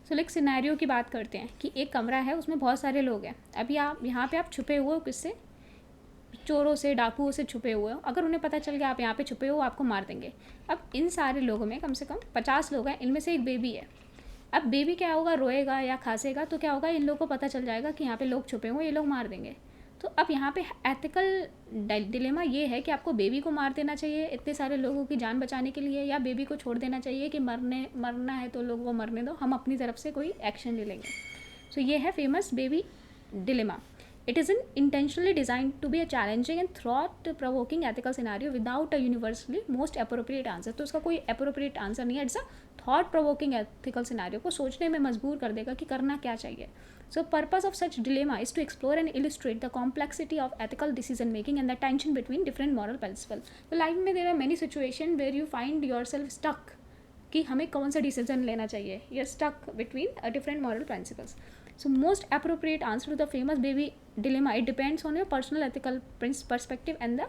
So like scenario की बात करते हैं कि एक कमरा है, उसमें बहुत सारे लोग हैं। अभी आप यहाँ पे आप छुपे हुए हो, किससे? चोरों से, डाकुओं से छुपे हुए हो। अगर उन्हें पता चल गया आप यहाँ पे छुपे हो, आपको मार देंगे। अब इन सारे लोगों में कम से कम 50 लोग हैं, इनमें से एक बेबी है। अब बेबी क्या होगा, रोएगा या खांसेगा तो क्या होगा, इन लोगों को पता चल जाएगा कि यहाँ पे लोग छुपे हुए, ये लोग मार देंगे। तो अब यहाँ पे एथिकल डिलेमा ये है कि आपको बेबी को मार देना चाहिए इतने सारे लोगों की जान बचाने के लिए, या बेबी को छोड़ देना चाहिए कि मरना है तो लोग वो मरने दो, हम अपनी तरफ से कोई एक्शन ले लेंगे। सो ये है famous baby dilemma. It isn't intentionally designed to be a challenging and thought-provoking ethical scenario without a universally most appropriate answer. तो उसका कोई appropriate answer नहीं है. It's a thought-provoking ethical scenario को सोचने में मजबूर कर देगा कि करना क्या चाहिए. So purpose of such dilemma is to explore and illustrate the complexity of ethical decision making and the tension between different moral principles. तो लाइफ में there are many situations where you find yourself stuck कि हमें कौन सा decision लेना चाहिए. You're stuck between different moral principles. So most appropriate answer to the famous baby dilemma, it depends on your personal ethical perspective and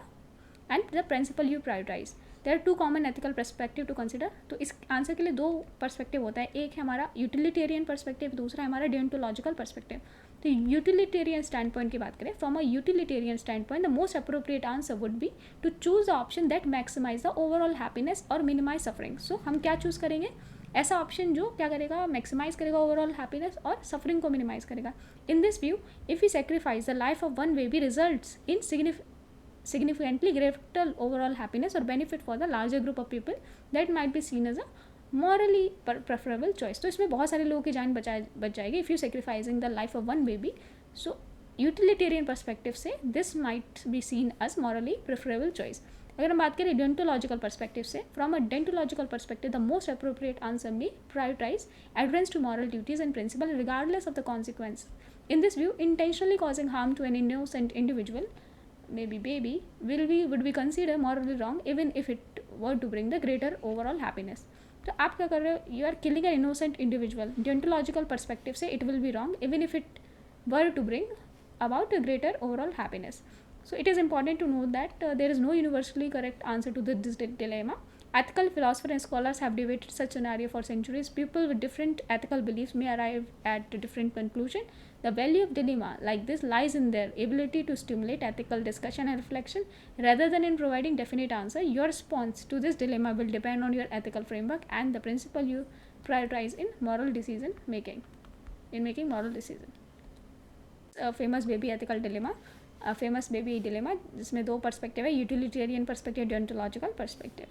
the principle you prioritize. There are two common ethical perspective to consider. तो इस answer के लिए दो perspective होता है. एक है हमारा यूटिलिटेरियन पर्सपेक्टिव, दूसरा है हमारा डियोंटोलॉजिकल पर्सपेक्टिव. तो यूटिलिटेरियन स्टैंड पॉइंट की बात करें, from a utilitarian standpoint the most appropriate answer would be to choose the option that maximize the overall happiness और मिनिमाइज सफरिंग. सो हम क्या चूज़ करेंगे? ऐसा ऑप्शन जो क्या करेगा, मैक्सिमाइज करेगा ओवरऑल हैप्पीनेस और सफरिंग को मिनिमाइज करेगा. In this view, if we sacrifice the life of one baby results in significantly greater overall happiness or benefit for the larger group of people, that might be seen as a morally preferable choice. तो इसमें बहुत सारे लोगों की जान बच जाएगी if you sacrificing the life of one baby. So utilitarian perspective से this might be seen as morally preferable choice. अगर हम बात करें डेंटोलॉजिकल पर्सपेक्टिव से, from a deontological perspective the most appropriate answer be prioritise adherence to moral duties and principle regardless of the consequence. In this view, intentionally causing harm to an innocent individual, maybe baby, would be considered morally wrong even if it were to bring the greater overall happiness. तो आप क्या कर रहे हो? You are killing an innocent individual. Deontological perspective से it will be wrong even if it were to bring about a greater overall happiness. So it is important to note that there is no universally correct answer to this dilemma. Ethical philosophers and scholars have debated such scenario for centuries. People with different ethical beliefs may arrive at a different conclusion. The value of dilemma like this lies in their ability to stimulate ethical discussion and reflection rather than in providing definite answer. Your response to this dilemma will depend on your ethical framework and the principle you prioritize in moral decision making. In making moral decision. Famous baby ethical dilemma, famous baby dilemma जिसमें दो perspective है, utilitarian perspective, डियोंटोलॉजिकल perspective.